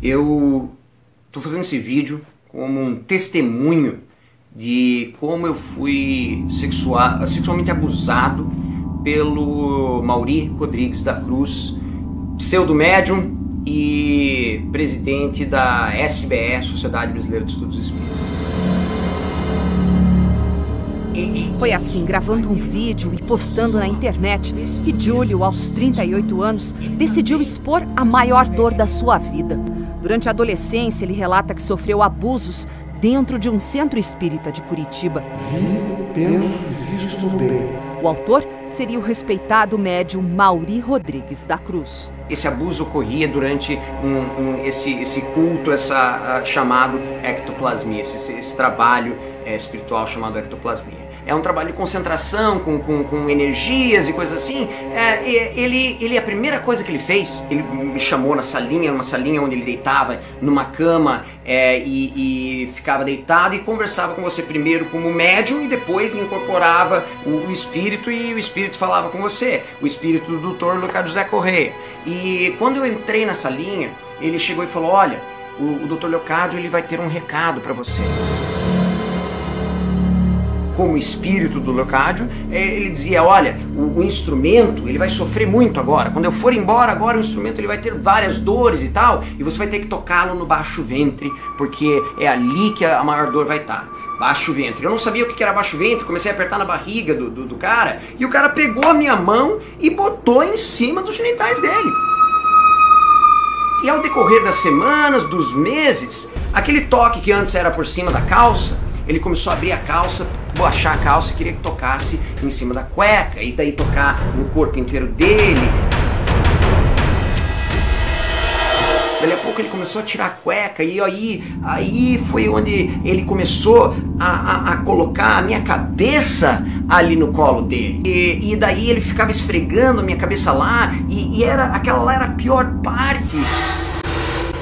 Eu estou fazendo esse vídeo como um testemunho de como eu fui sexualmente abusado pelo Mauri Rodrigues da Cruz, pseudo-médium e presidente da SBE, Sociedade Brasileira de Estudos Espíritas. Foi assim, gravando um vídeo e postando na internet, que Júlio, aos 38 anos, decidiu expor a maior dor da sua vida. Durante a adolescência, ele relata que sofreu abusos dentro de um centro espírita de Curitiba. Vivo, penso e visto bem. O autor seria o respeitado médium Mauri Rodrigues da Cruz. Esse abuso ocorria durante esse culto, chamado ectoplasmia, esse trabalho espiritual chamado ectoplasmia. É um trabalho de concentração, com energias e coisas assim. A primeira coisa que ele fez, ele me chamou na salinha, uma salinha onde ele deitava numa cama e ficava deitado e conversava com você primeiro como médium e depois incorporava o espírito e o espírito falava com você, o espírito do Dr. Leocádio José Correia. E quando eu entrei na salinha, ele chegou e falou: olha, o Dr. Leocádio, ele vai ter um recado para você. Como espírito do Leocádio, ele dizia: olha, o instrumento ele vai sofrer muito agora. Quando eu for embora agora, o instrumento ele vai ter várias dores e tal, e você vai ter que tocá-lo no baixo ventre, porque é ali que a maior dor vai estar. Baixo ventre. Eu não sabia o que era baixo ventre, comecei a apertar na barriga do cara, e o cara pegou a minha mão e botou em cima dos genitais dele. E ao decorrer das semanas, dos meses, aquele toque que antes era por cima da calça, ele começou a abrir a calça, baixar a calça e queria que tocasse em cima da cueca, e daí tocar no corpo inteiro dele. Daí a pouco ele começou a tirar a cueca e aí foi onde ele começou a colocar a minha cabeça ali no colo dele. E daí ele ficava esfregando a minha cabeça lá e aquela lá era a pior parte.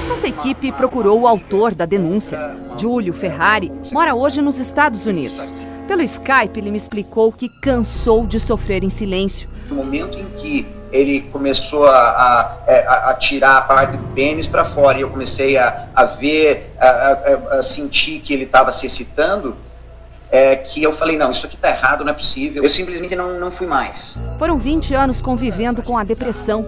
Nossa equipe procurou o autor da denúncia. Júlio Ferrari mora hoje nos Estados Unidos. Pelo Skype, ele me explicou que cansou de sofrer em silêncio. No momento em que ele começou a tirar a parte do pênis para fora e eu comecei a ver, a sentir que ele estava se excitando, que eu falei: não, isso aqui está errado, não é possível. Eu simplesmente não fui mais. Foram 20 anos convivendo com a depressão.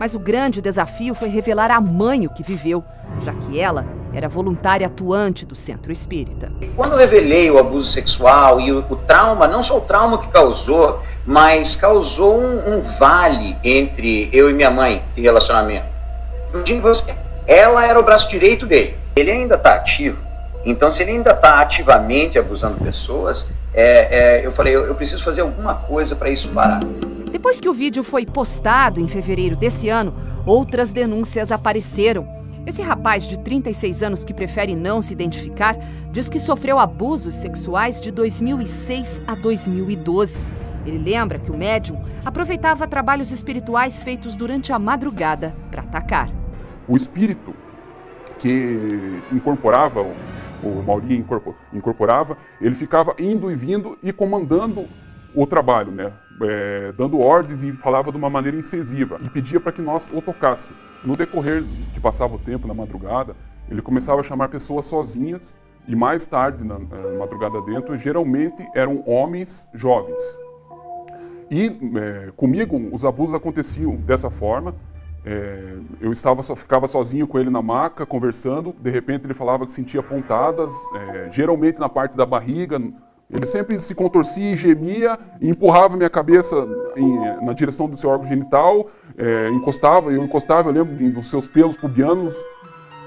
Mas o grande desafio foi revelar à mãe o que viveu, já que ela era voluntária atuante do centro espírita. Quando eu revelei o abuso sexual e o trauma, não só o trauma que causou, mas causou um vale entre eu e minha mãe de relacionamento. Eu digo você, ela era o braço direito dele. Ele ainda está ativo. Então, se ele ainda está ativamente abusando pessoas, eu falei: eu preciso fazer alguma coisa para isso parar. Depois que o vídeo foi postado em fevereiro desse ano, outras denúncias apareceram. Esse rapaz de 36 anos que prefere não se identificar diz que sofreu abusos sexuais de 2006 a 2012. Ele lembra que o médium aproveitava trabalhos espirituais feitos durante a madrugada para atacar. O espírito que incorporava, o Mauri incorporava, ele ficava indo e vindo e comandando o trabalho, né? Dando ordens e falava de uma maneira incisiva e pedia para que nós o tocássemos. No decorrer que passava o tempo na madrugada, ele começava a chamar pessoas sozinhas e mais tarde, na madrugada dentro, geralmente eram homens jovens. E comigo os abusos aconteciam dessa forma. Eu ficava sozinho com ele na maca, conversando. De repente ele falava que sentia pontadas, geralmente na parte da barriga. Ele sempre se contorcia e gemia e empurrava minha cabeça na direção do seu órgão genital, eu encostava, eu lembro dos seus pelos pubianos.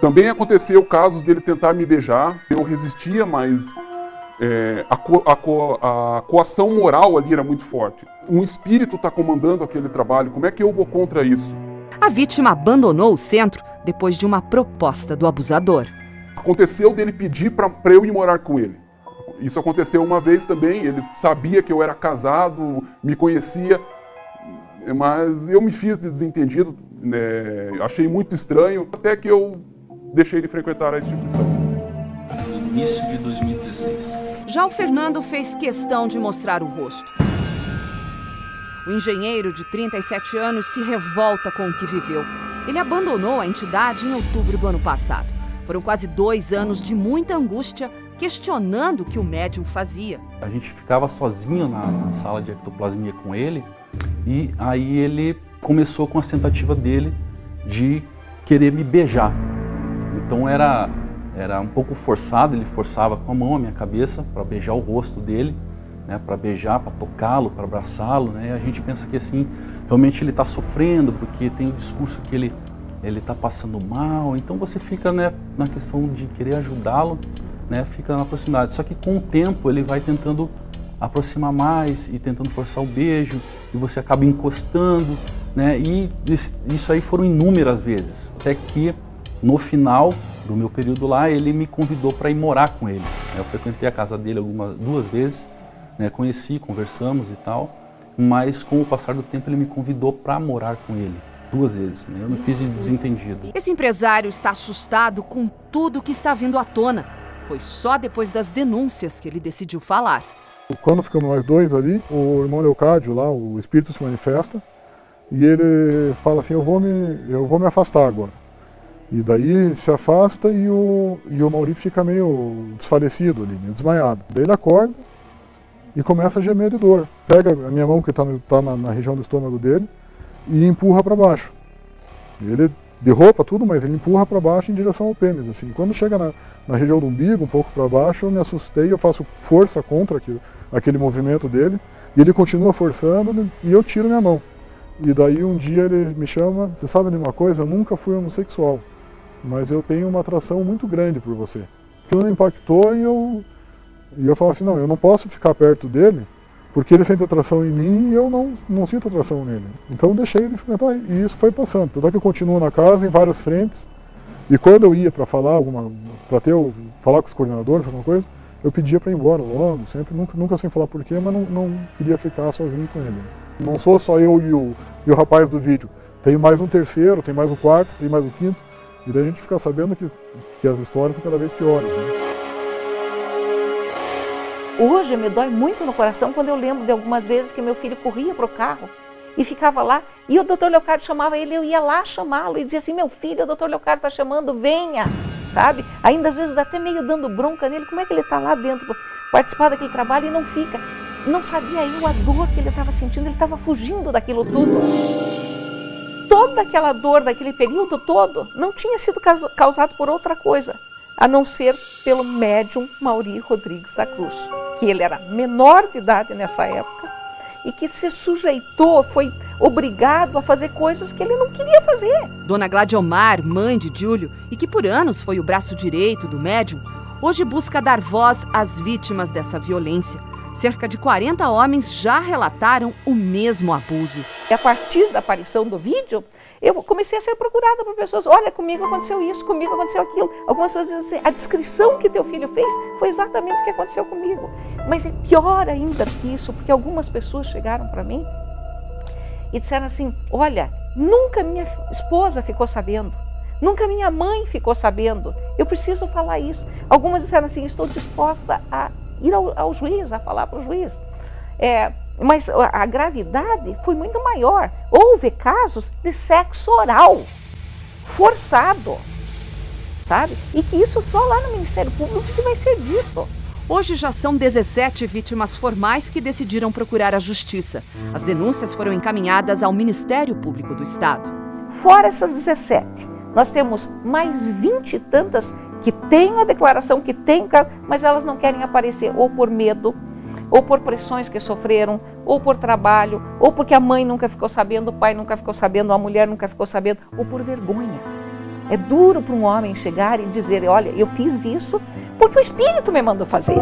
Também aconteceu casos dele tentar me beijar, eu resistia, mas a coação moral ali era muito forte. Um espírito está comandando aquele trabalho, como é que eu vou contra isso? A vítima abandonou o centro depois de uma proposta do abusador. Aconteceu dele pedir para eu ir morar com ele. Isso aconteceu uma vez também, ele sabia que eu era casado, me conhecia, mas eu me fiz de desentendido, achei muito estranho, até que eu deixei de frequentar a instituição. No início de 2016. Já o Fernando fez questão de mostrar o rosto. O engenheiro de 37 anos se revolta com o que viveu. Ele abandonou a entidade em outubro do ano passado. Foram quase 2 anos de muita angústia, questionando o que o médium fazia. A gente ficava sozinho na sala de ectoplasmia com ele, e aí ele começou com a tentativa dele de querer me beijar. Então era um pouco forçado, ele forçava com a mão a minha cabeça para beijar o rosto dele, né, para beijar, para tocá-lo, para abraçá-lo, né? E a gente pensa que assim, realmente ele está sofrendo, porque tem o discurso que ele está passando mal, então você fica, né, na questão de querer ajudá-lo, né, fica na proximidade. Só que com o tempo ele vai tentando aproximar mais e tentando forçar o beijo, e você acaba encostando, né, e isso aí foram inúmeras vezes, até que no final do meu período lá ele me convidou para ir morar com ele. Eu frequentei a casa dele 2 vezes, né, conheci, conversamos e tal, mas com o passar do tempo ele me convidou para morar com ele 2 vezes, né? Eu não fiz de desentendido. Esse empresário está assustado com tudo que está vindo à tona. Foi só depois das denúncias que ele decidiu falar. Quando ficamos nós 2 ali, o irmão Leocádio lá, o espírito se manifesta e ele fala assim, eu vou me afastar agora. E daí ele se afasta e o Mauri fica meio desfalecido ali, meio desmaiado. Daí ele acorda e começa a gemer de dor. Pega a minha mão que está na região do estômago dele e empurra para baixo. Ele derruba tudo, mas ele empurra para baixo em direção ao pênis. Assim. Quando chega na região do umbigo, um pouco para baixo, eu me assustei, eu faço força contra aquele movimento dele, e ele continua forçando e eu tiro minha mão. E daí um dia ele me chama, você sabe de uma coisa? Eu nunca fui homossexual, mas eu tenho uma atração muito grande por você. Aquilo me impactou e eu falo assim, não, eu não posso ficar perto dele, porque ele sente atração em mim e eu não sinto atração nele. Então eu deixei ele frequentar e isso foi passando. Tanto é que eu continuo na casa em várias frentes, e quando eu ia para falar falar com os coordenadores, alguma coisa, eu pedia para ir embora logo, sempre, nunca sem falar porquê, mas não queria ficar sozinho com ele. Não sou só eu e o rapaz do vídeo, tem mais um terceiro, tem mais um quarto, tem mais um quinto, e daí a gente fica sabendo que as histórias ficam cada vez piores. Né? Hoje me dói muito no coração quando eu lembro de algumas vezes que meu filho corria para o carro e ficava lá, e o doutor Leocádio chamava ele, eu ia lá chamá-lo e dizia assim, meu filho, o doutor Leocádio está chamando, venha, sabe? Ainda às vezes até meio dando bronca nele, como é que ele está lá dentro para participar daquele trabalho e não fica? Não sabia eu a dor que ele estava sentindo, ele estava fugindo daquilo tudo. Toda aquela dor daquele período todo não tinha sido causado por outra coisa, a não ser pelo médium Mauri Rodrigues da Cruz, que ele era menor de idade nessa época e que se sujeitou, foi obrigado a fazer coisas que ele não queria fazer. Dona Gladiomar, mãe de Júlio, e que por anos foi o braço direito do médium, hoje busca dar voz às vítimas dessa violência. Cerca de 40 homens já relataram o mesmo abuso. E a partir da aparição do vídeo, eu comecei a ser procurada por pessoas. Olha, comigo aconteceu isso, comigo aconteceu aquilo. Algumas pessoas dizem assim, a descrição que teu filho fez foi exatamente o que aconteceu comigo. Mas é pior ainda que isso, porque algumas pessoas chegaram para mim e disseram assim, olha, nunca minha esposa ficou sabendo, nunca minha mãe ficou sabendo, eu preciso falar isso. Algumas disseram assim, estou disposta a ir ao juiz, a falar para o juiz. Mas a gravidade foi muito maior. Houve casos de sexo oral, forçado, sabe? E que isso só lá no Ministério Público que vai ser dito. Hoje já são 17 vítimas formais que decidiram procurar a justiça. As denúncias foram encaminhadas ao Ministério Público do Estado. Fora essas 17, nós temos mais 20 e tantas que têm a declaração, que têm o caso, mas elas não querem aparecer ou por medo, ou por pressões que sofreram, ou por trabalho, ou porque a mãe nunca ficou sabendo, o pai nunca ficou sabendo, a mulher nunca ficou sabendo, ou por vergonha. É duro para um homem chegar e dizer, olha, eu fiz isso porque o Espírito me mandou fazer.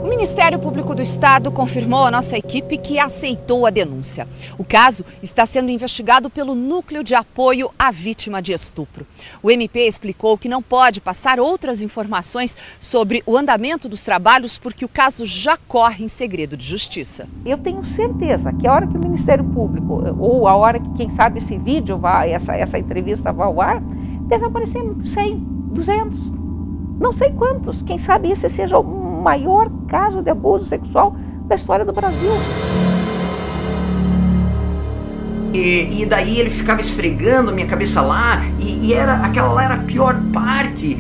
O Ministério Público do Estado confirmou à nossa equipe que aceitou a denúncia. O caso está sendo investigado pelo Núcleo de Apoio à Vítima de Estupro. O MP explicou que não pode passar outras informações sobre o andamento dos trabalhos porque o caso já corre em segredo de justiça. Eu tenho certeza que a hora que o Ministério Público, ou a hora que, quem sabe, esse vídeo, essa entrevista vai ao ar, deve aparecer 100, 200, não sei quantos. Quem sabe esse seja o maior caso de abuso sexual da história do Brasil. E daí ele ficava esfregando a minha cabeça lá, e aquela lá era a pior parte.